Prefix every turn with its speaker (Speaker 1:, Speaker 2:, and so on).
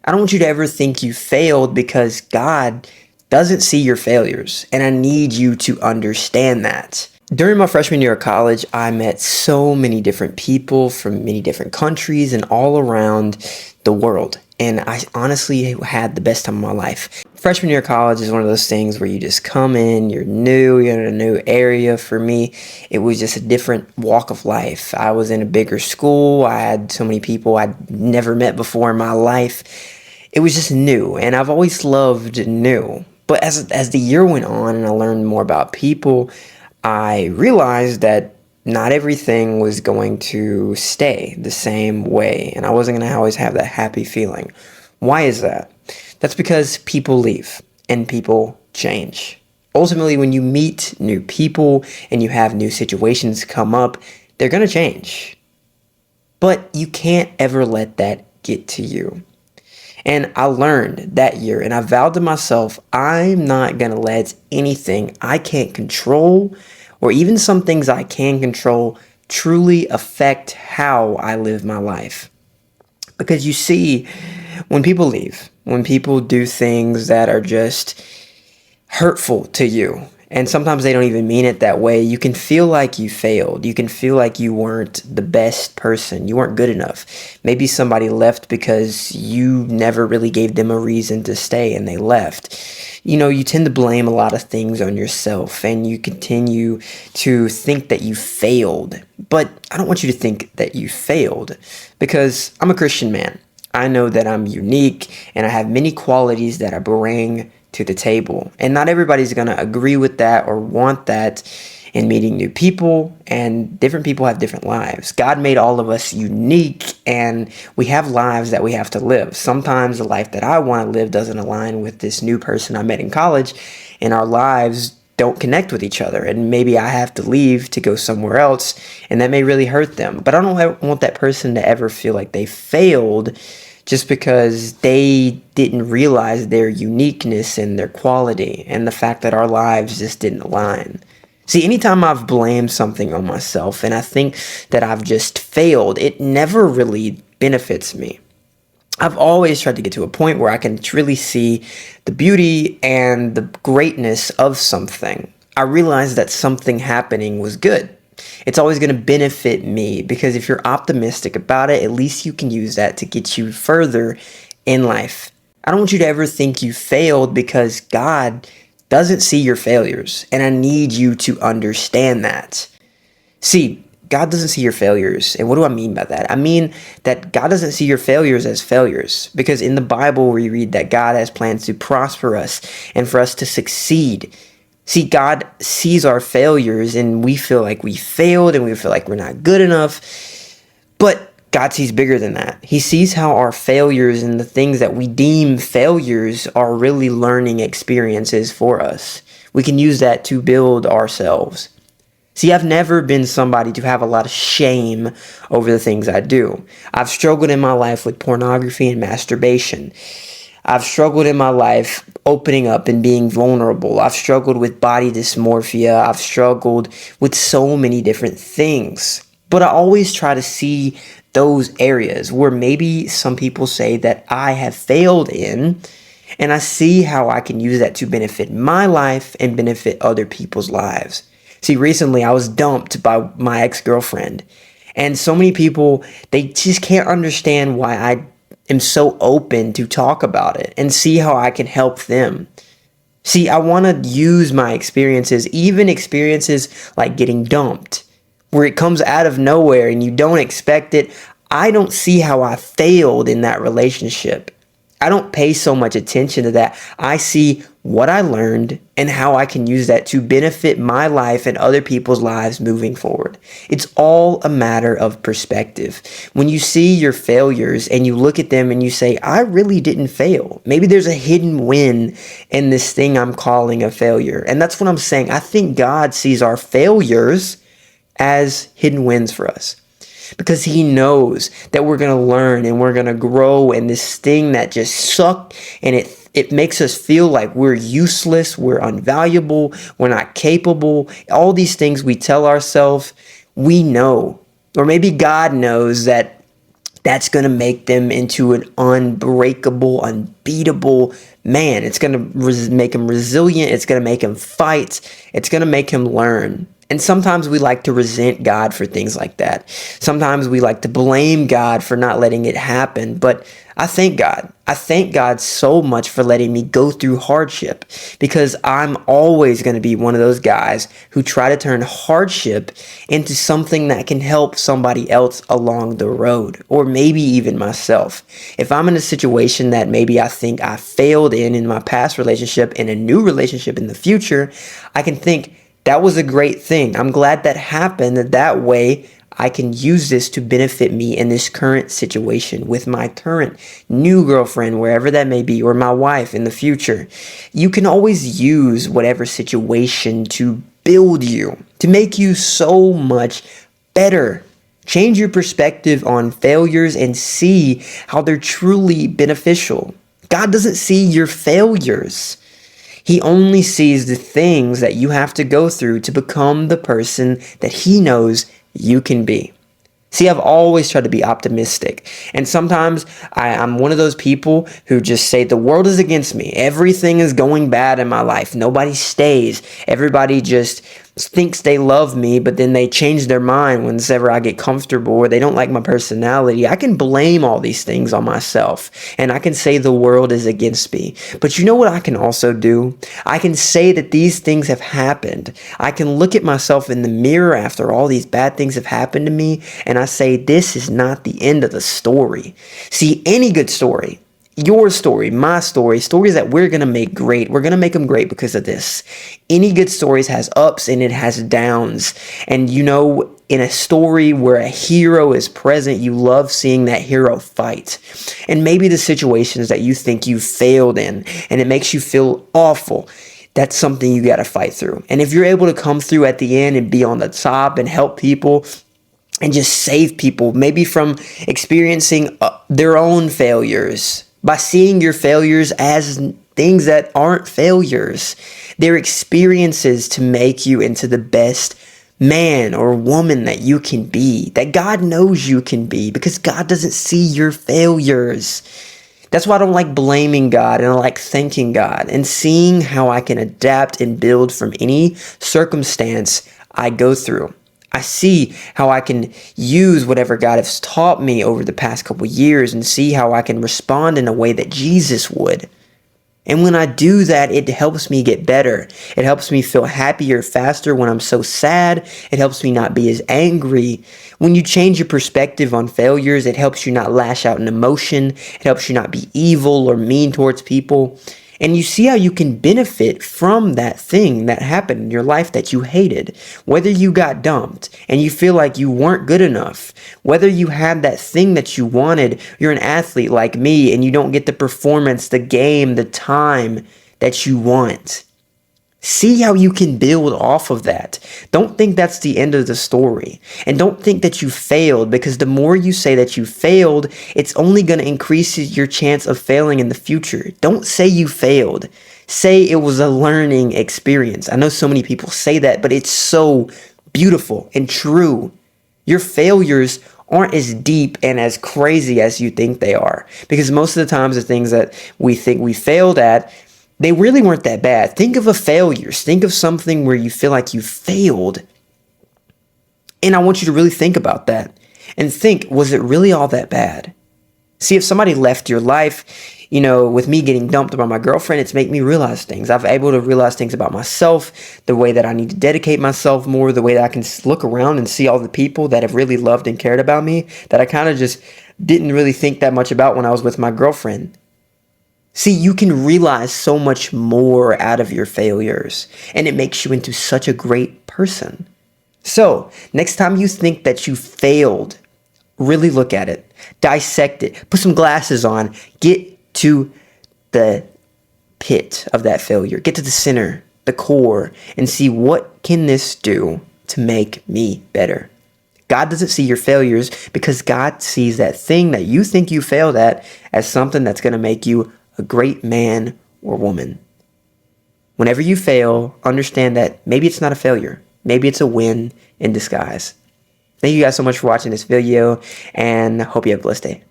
Speaker 1: I don't want you to ever think you failed because God doesn't see your failures. And I need you to understand that. During my freshman year of college, I met so many different people from many different countries and all around the world. And I honestly had the best time of my life. Freshman year of college is one of those things where you just come in, you're new, you're in a new area. For me, it was just a different walk of life. I was in a bigger school. I had so many people I'd never met before in my life. It was just new, and I've always loved new. But as the year went on and I learned more about people, I realized that not everything was going to stay the same way, and I wasn't going to always have that happy feeling. Why is that? That's because people leave and people change. Ultimately, when you meet new people and you have new situations come up, they're going to change. But you can't ever let that get to you. And I learned that year, and I vowed to myself, I'm not going to let anything I can't control, or even some things I can control, truly affect how I live my life. Because you see, when people leave, when people do things that are just hurtful to you, and sometimes they don't even mean it that way, you can feel like you failed. You can feel like you weren't the best person. You weren't good enough. Maybe somebody left because you never really gave them a reason to stay and they left. You know, you tend to blame a lot of things on yourself and you continue to think that you failed. But I don't want you to think that you failed because I'm a Christian man. I know that I'm unique and I have many qualities that I bring to the table. And not everybody's going to agree with that or want that in meeting new people, and different people have different lives. God made all of us unique and we have lives that we have to live. Sometimes the life that I want to live doesn't align with this new person I met in college, and our lives don't connect with each other, and maybe I have to leave to go somewhere else, and that may really hurt them. But I don't want that person to ever feel like they failed just because they didn't realize their uniqueness and their quality and the fact that our lives just didn't align. See, anytime I've blamed something on myself and I think that I've just failed, it never really benefits me. I've always tried to get to a point where I can truly see the beauty and the greatness of something. I realized that something happening was good. It's always going to benefit me because if you're optimistic about it, at least you can use that to get you further in life. I don't want you to ever think you failed because God doesn't see your failures, and I need you to understand that. See, God doesn't see your failures. And what do I mean by that? I mean that God doesn't see your failures as failures, because in the Bible we read that God has plans to prosper us and for us to succeed. See, God sees our failures and we feel like we failed and we feel like we're not good enough. But God sees bigger than that. He sees how our failures and the things that we deem failures are really learning experiences for us. We can use that to build ourselves. See, I've never been somebody to have a lot of shame over the things I do. I've struggled in my life with pornography and masturbation. I've struggled in my life opening up and being vulnerable. I've struggled with body dysmorphia. I've struggled with so many different things. But I always try to see those areas where maybe some people say that I have failed in, and I see how I can use that to benefit my life and benefit other people's lives. See, recently I was dumped by my ex-girlfriend, and so many people, they just can't understand why I am so open to talk about it and see how I can help them. See, I want to use my experiences, even experiences like getting dumped, where it comes out of nowhere and you don't expect it. I don't see how I failed in that relationship. I don't pay so much attention to that. I see what I learned and how I can use that to benefit my life and other people's lives moving forward. It's all a matter of perspective. When you see your failures and you look at them and you say, I really didn't fail. Maybe there's a hidden win in this thing I'm calling a failure. And that's what I'm saying. I think God sees our failures as hidden wins for us, because he knows that we're going to learn and we're going to grow, and this thing that just sucked and it makes us feel like we're useless, we're unvaluable, we're not capable. All these things we tell ourselves, we know, or maybe God knows that that's going to make them into an unbreakable, unbeatable man. It's going to make him resilient. It's going to make him fight. It's going to make him learn. And sometimes we like to resent God for things like that. Sometimes we like to blame God for not letting it happen. But I thank God. I thank God so much for letting me go through hardship, because I'm always going to be one of those guys who try to turn hardship into something that can help somebody else along the road, or maybe even myself. If I'm in a situation that maybe I think I failed in my past relationship, in a new relationship in the future, I can think, that was a great thing. I'm glad that happened. That way I can use this to benefit me in this current situation with my current new girlfriend, wherever that may be, or my wife in the future. You can always use whatever situation to build you, to make you so much better. Change your perspective on failures and see how they're truly beneficial. God doesn't see your failures. He only sees the things that you have to go through to become the person that he knows you can be. See, I've always tried to be optimistic. And sometimes I'm one of those people who just say, the world is against me. Everything is going bad in my life. Nobody stays. Everybody just thinks they love me, but then they change their mind whenever I get comfortable, or they don't like my personality. I can blame all these things on myself, and I can say the world is against me. But you know what I can also do? I can say that these things have happened. I can look at myself in the mirror after all these bad things have happened to me, and I say, this is not the end of the story. See, any good story, your story, my story, stories that we're going to make great, we're going to make them great because of this. Any good stories has ups and it has downs. And you know, in a story where a hero is present, you love seeing that hero fight. And maybe the situations that you think you failed in and it makes you feel awful, that's something you got to fight through. And if you're able to come through at the end and be on the top and help people and just save people, maybe from experiencing their own failures, by seeing your failures as things that aren't failures. They're experiences to make you into the best man or woman that you can be, that God knows you can be, because God doesn't see your failures. That's why I don't like blaming God, and I like thanking God and seeing how I can adapt and build from any circumstance I go through. I see how I can use whatever God has taught me over the past couple years and see how I can respond in a way that Jesus would. And when I do that, it helps me get better. It helps me feel happier faster when I'm so sad. It helps me not be as angry. When you change your perspective on failures, it helps you not lash out in emotion. It helps you not be evil or mean towards people. And you see how you can benefit from that thing that happened in your life that you hated. Whether you got dumped and you feel like you weren't good enough, whether you had that thing that you wanted, you're an athlete like me and you don't get the performance, the game, the time that you want. See how you can build off of that. Don't think that's the end of the story. And don't think that you failed, because the more you say that you failed, it's only going to increase your chance of failing in the future. Don't say you failed. Say it was a learning experience. I know so many people say that, but it's so beautiful and true. Your failures aren't as deep and as crazy as you think they are. Because most of the times the things that we think we failed at, they really weren't that bad. Think of a failure. Think of something where you feel like you failed. And I want you to really think about that. And think, was it really all that bad? See, if somebody left your life, with me getting dumped by my girlfriend, it's made me realize things. I've able to realize things about myself, the way that I need to dedicate myself more, the way that I can look around and see all the people that have really loved and cared about me that I kind of just didn't really think that much about when I was with my girlfriend. See, you can realize so much more out of your failures, and it makes you into such a great person. So, next time you think that you failed, really look at it, dissect it, put some glasses on, get to the pit of that failure, get to the center, the core, and see what can this do to make me better. God doesn't see your failures because God sees that thing that you think you failed at as something that's going to make you a great man or woman. Whenever you fail, understand that maybe it's not a failure. Maybe it's a win in disguise. Thank you guys so much for watching this video, and hope you have a blessed day.